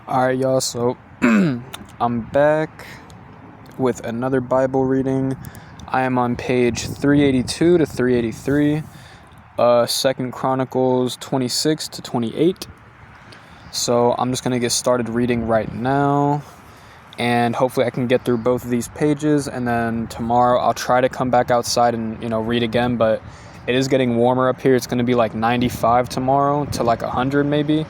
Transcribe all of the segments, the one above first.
Alright, y'all, so I'm back with another Bible reading. I am on page 382 to 383, 2 Chronicles 26 to 28. So I'm just going to get started reading right now, and hopefully I can get through both of these pages, and then tomorrow I'll try to come back outside and, read again, but it is getting warmer up here. It's going to be like 95 tomorrow to like 100 maybe,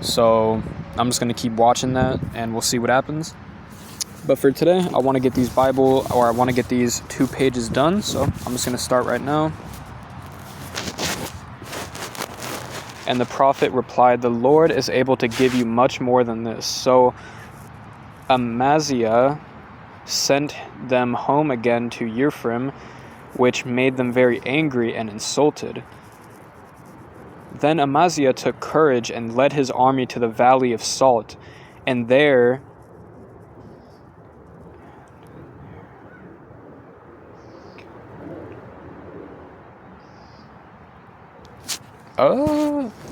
so I'm just going to keep watching that, and we'll see what happens. But for today, I want to get these 2 pages done, so I'm just going to start right now. And the prophet replied, "The Lord is able to give you much more than this." So Amaziah sent them home again to Ephraim, which made them very angry and insulted. Then Amaziah took courage and led his army to the valley of Salt, and there I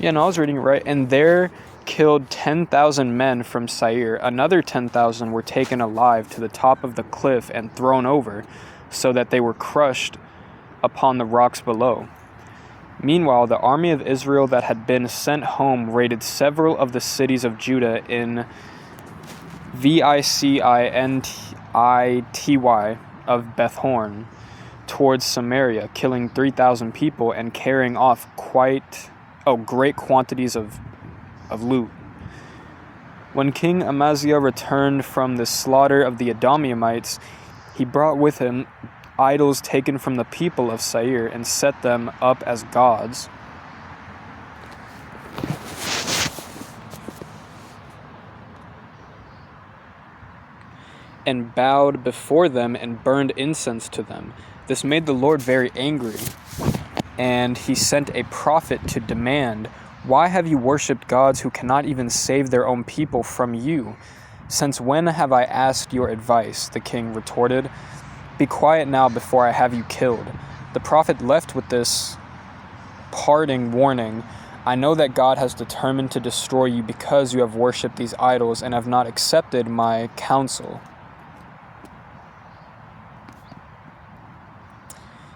was reading it right. And there killed 10,000 men from Seir. Another 10,000 were taken alive to the top of the cliff and thrown over, so that they were crushed upon the rocks below. Meanwhile, the army of Israel that had been sent home raided several of the cities of Judah in Vicinity of Beth-horn towards Samaria, killing 3,000 people and carrying off great quantities of loot. When King Amaziah returned from the slaughter of the Edomites, he brought with him idols taken from the people of Seir and set them up as gods. And bowed before them and burned incense to them. This made the Lord very angry, and he sent a prophet to demand, "Why have you worshipped gods who cannot even save their own people from you? Since when have I asked your advice?" The king retorted. "Be quiet now before I have you killed." The prophet left with this parting warning, "I know that God has determined to destroy you because you have worshipped these idols and have not accepted my counsel."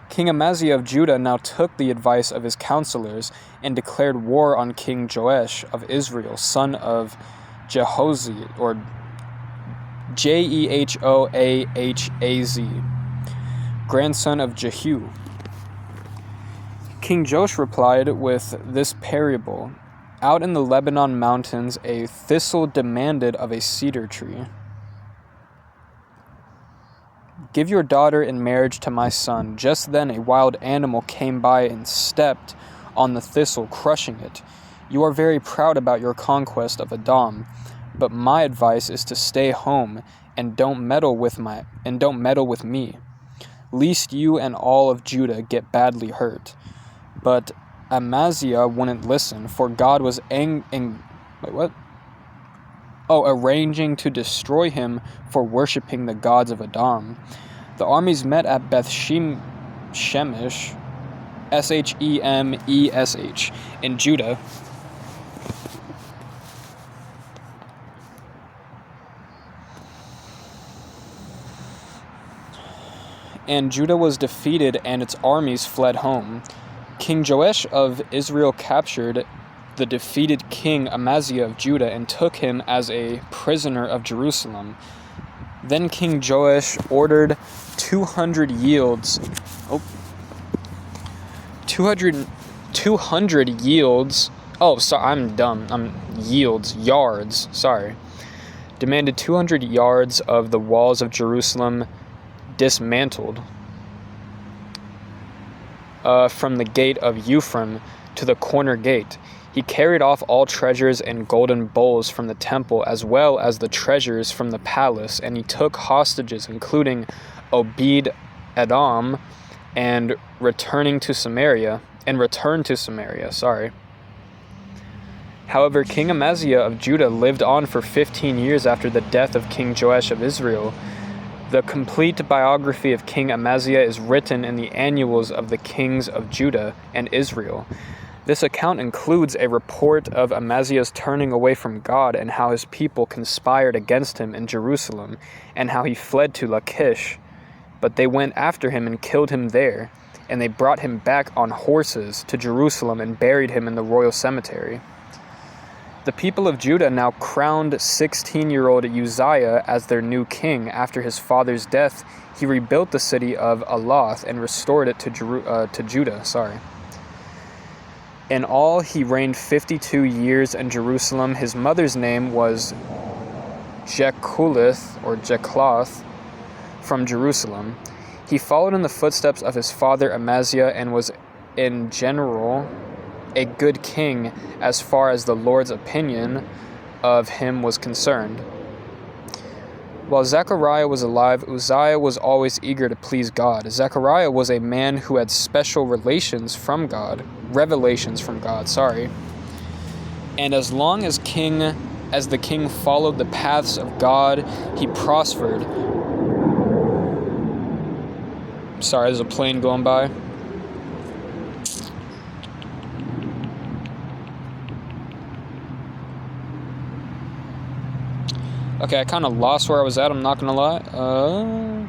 King Amaziah of Judah now took the advice of his counselors and declared war on King Joash of Israel, son of Jehoahaz, or Jehoahaz, grandson of Jehu. King Joash replied with this parable: "Out in the Lebanon mountains a thistle demanded of a cedar tree, 'Give your daughter in marriage to my son.' Just then a wild animal came by and stepped on the thistle, crushing it. You are very proud about your conquest of Edom, but my advice is to stay home and don't meddle with me, lest you and all of Judah get badly hurt." But Amaziah wouldn't listen, for God was arranging to destroy him for worshipping the gods of Edom. The armies met at Beth Shemesh, Shemesh, in Judah. And Judah was defeated and its armies fled home. King Joash of Israel captured the defeated King Amaziah of Judah and took him as a prisoner of Jerusalem. Then King Joash ordered 200 yields, yards, demanded 200 yards of the walls of Jerusalem dismantled, from the gate of Ephraim to the corner gate. He carried off all treasures and golden bowls from the temple, as well as the treasures from the palace, and he took hostages, including Obed-Edom, and returned to Samaria. However, King Amaziah of Judah lived on for 15 years after the death of King Joash of Israel. The complete biography of King Amaziah is written in the annals of the kings of Judah and Israel. This account includes a report of Amaziah's turning away from God and how his people conspired against him in Jerusalem, and how he fled to Lachish. But they went after him and killed him there, and they brought him back on horses to Jerusalem and buried him in the royal cemetery. The people of Judah now crowned 16-year-old Uzziah as their new king. After his father's death, he rebuilt the city of Aloth and restored it to Judah. In all, he reigned 52 years in Jerusalem. His mother's name was Jekloth from Jerusalem. He followed in the footsteps of his father Amaziah and was in general a good king as far as the Lord's opinion of him was concerned. While Zechariah was alive, Uzziah was always eager to please God. Zechariah was a man who had special revelations from God. And as long as the king followed the paths of God, he prospered. Sorry, there's a plane going by. Okay, I kind of lost where I was at, I'm not going to lie.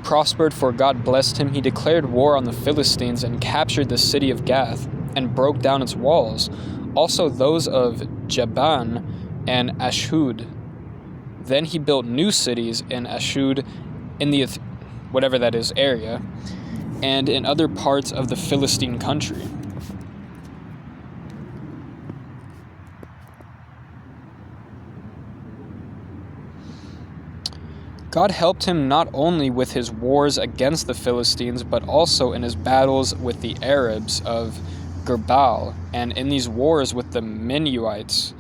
Prospered, for God blessed him. He declared war on the Philistines and captured the city of Gath and broke down its walls, also those of Jaban and Ashhud. Then he built new cities in Ashhud, in the whatever that is area, and in other parts of the Philistine country. God helped him not only with his wars against the Philistines, but also in his battles with the Arabs of Gerbal, and in these wars with the Minuites.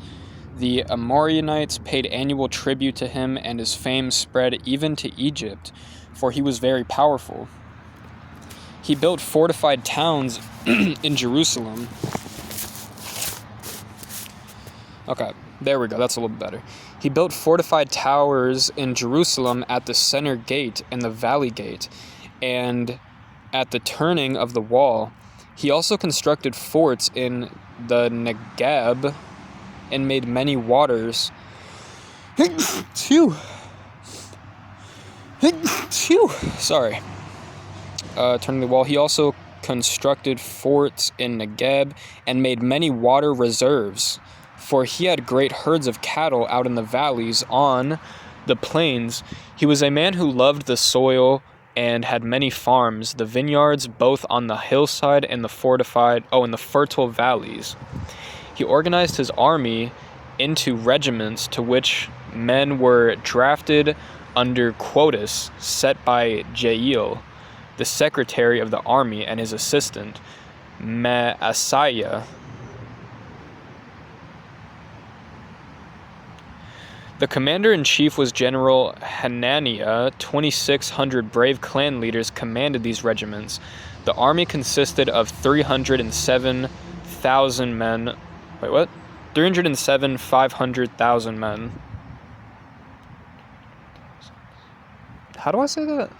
The Amorianites paid annual tribute to him, and his fame spread even to Egypt, for he was very powerful. He built fortified towns in Jerusalem. Okay, there we go, that's a little better. He built fortified towers in Jerusalem at the center gate and the valley gate, and at the turning of the wall. He also constructed forts in the Negeb and made many waters. Sorry. Turning the wall. He also constructed forts in Negeb and made many water reserves, for he had great herds of cattle out in the valleys on the plains. He was a man who loved the soil and had many farms, the vineyards both on the hillside and the fertile valleys. He organized his army into regiments to which men were drafted under quotas set by Jael, the secretary of the army, and his assistant, Maaseiah. The commander-in-chief was General Hananiah. 2,600 brave clan leaders commanded these regiments. The army consisted of 307,000 men. Wait, what? 500,000 men. How do I say that?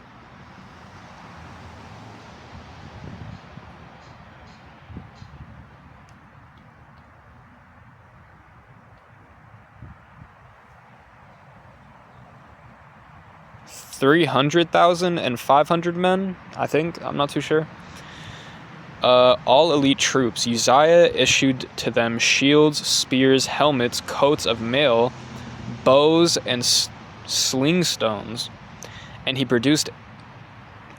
$300,500 men, I think. I'm not too sure. All elite troops. Uzziah issued to them shields, spears, helmets, coats of mail, bows, and sling stones. And he produced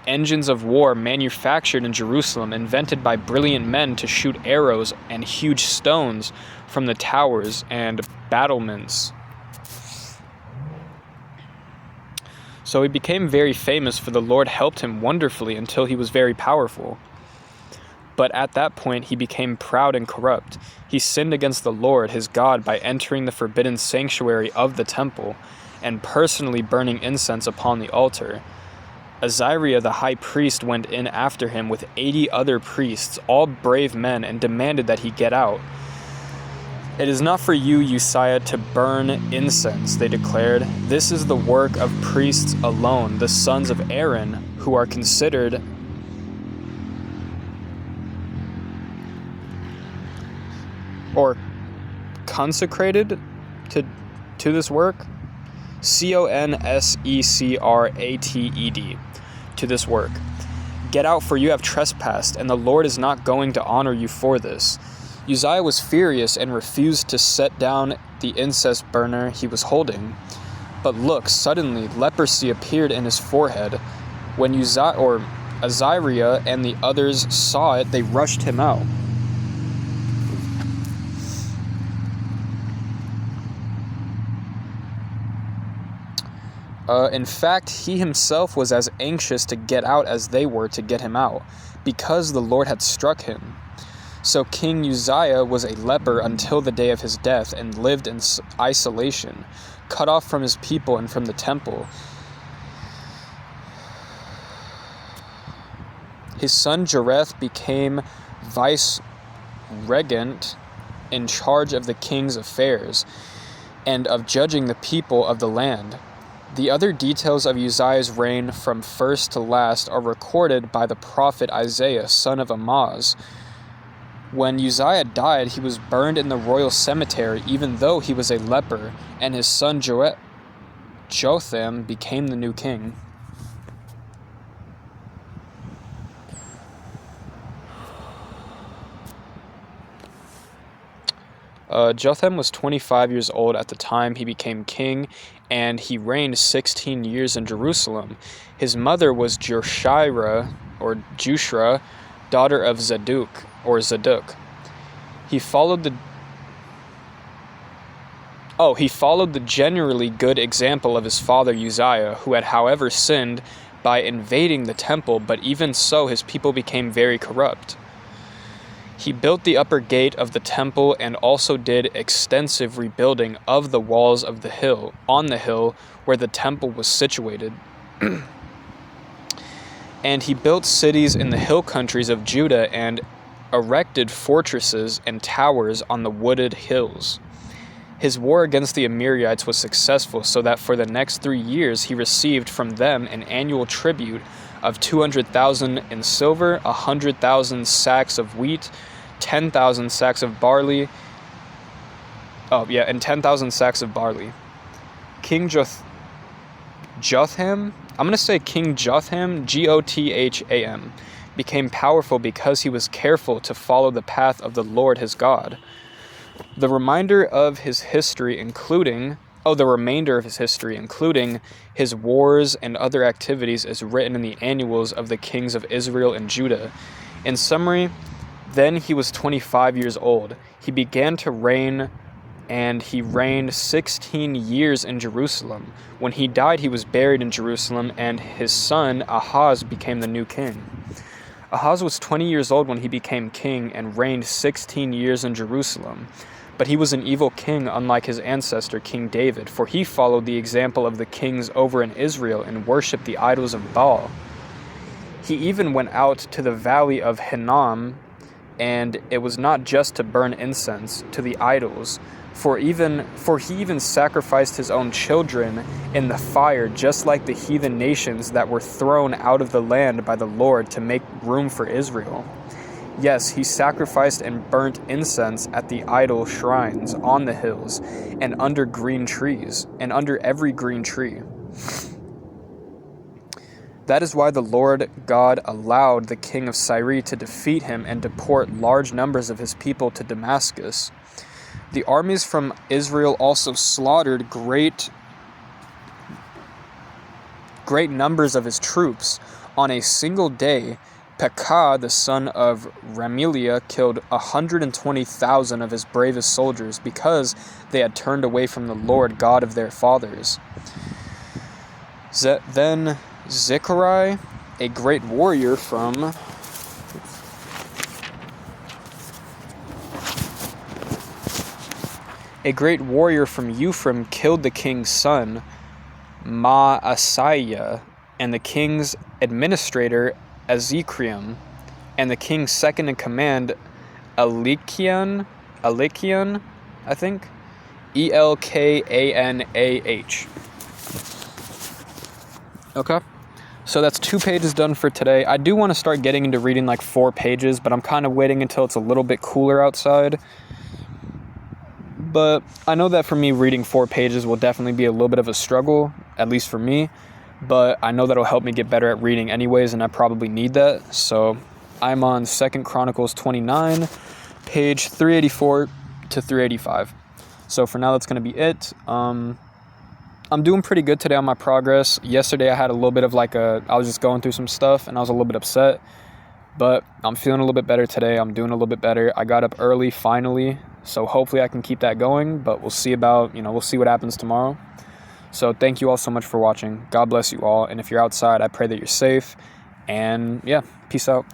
engines of war manufactured in Jerusalem, invented by brilliant men to shoot arrows and huge stones from the towers and battlements. So he became very famous, for the Lord helped him wonderfully until he was very powerful. But at that point he became proud and corrupt. He sinned against the Lord his God by entering the forbidden sanctuary of the temple and personally burning incense upon the altar. Azariah the high priest went in after him with 80 other priests, all brave men, and demanded that he get out. "It is not for you, Uzziah, to burn incense," they declared. "This is the work of priests alone, the sons of Aaron, who are considered or consecrated to this work. Consecrated to this work. Get out, for you have trespassed, and the Lord is not going to honor you for this. Uzziah was furious and refused to set down the incense burner he was holding. But look, suddenly leprosy appeared in his forehead. When Azariah and the others saw it, they rushed him out. In fact, he himself was as anxious to get out as they were to get him out, because the Lord had struck him. So King Uzziah was a leper until the day of his death, and lived in isolation, cut off from his people and from the temple. His son Jareth became vice-regent in charge of the king's affairs, and of judging the people of the land. The other details of Uzziah's reign from first to last are recorded by the prophet Isaiah, son of Amoz. When Uzziah died, he was burned in the royal cemetery, even though he was a leper, and his son Jotham became the new king. Jotham was 25 years old at the time he became king, and he reigned 16 years in Jerusalem. His mother was Jushra, daughter of Zadok. He followed the generally good example of his father Uzziah, who had, however, sinned by invading the temple, but even so his people became very corrupt. He built the upper gate of the temple and also did extensive rebuilding of the walls of the hill, on the hill where the temple was situated. And he built cities in the hill countries of Judah and erected fortresses and towers on the wooded hills. His war against the Amorites was successful, so that for the next 3 years he received from them an annual tribute of 200,000 in silver, 100,000 sacks of wheat, 10,000 sacks of barley. And 10,000 sacks of barley. King Jotham, I'm going to say King Jotham, Gotham, became powerful because he was careful to follow the path of the Lord his God. The remainder of his history, including his wars and other activities, is written in the annuals of the kings of Israel and Judah. In summary, then he was 25 years old. He began to reign, and he reigned 16 years in Jerusalem. When he died, he was buried in Jerusalem, and his son Ahaz became the new king. Ahaz was 20 years old when he became king and reigned 16 years in Jerusalem. But he was an evil king, unlike his ancestor, King David, for he followed the example of the kings over in Israel and worshipped the idols of Baal. He even went out to the valley of Hinnom, and it was not just to burn incense to the idols, for he even sacrificed his own children in the fire, just like the heathen nations that were thrown out of the land by the Lord to make room for Israel. Yes, he sacrificed and burnt incense at the idol shrines on the hills and under green trees, and under every green tree. That is why the Lord God allowed the king of Syria to defeat him and deport large numbers of his people to Damascus. The armies from Israel also slaughtered great numbers of his troops. On a single day, Pekah, the son of Remaliah, killed 120,000 of his bravest soldiers because they had turned away from the Lord God of their fathers. Then Zechariah, a great warrior from Ephraim, killed the king's son, Maaseiah, and the king's administrator, Azikram, and the king's second in command, Elikian, I think, Elkanah. Okay, so that's 2 pages done for today. I do want to start getting into reading like 4 pages, but I'm kind of waiting until it's a little bit cooler outside. but I know that for me, reading 4 pages will definitely be a little bit of a struggle, at least for me, but I know that'll help me get better at reading anyways, and I probably need that. So I'm on 2 Chronicles 29, page 384 to 385. So for now, that's going to be it. I'm doing pretty good today on my progress. Yesterday I had a little bit of I was just going through some stuff and I was a little bit upset, but I'm feeling a little bit better today. I'm doing a little bit better. I got up early finally, so hopefully I can keep that going, but we'll see we'll see what happens tomorrow. So thank you all so much for watching. God bless you all. And if you're outside, I pray that you're safe, and yeah, peace out.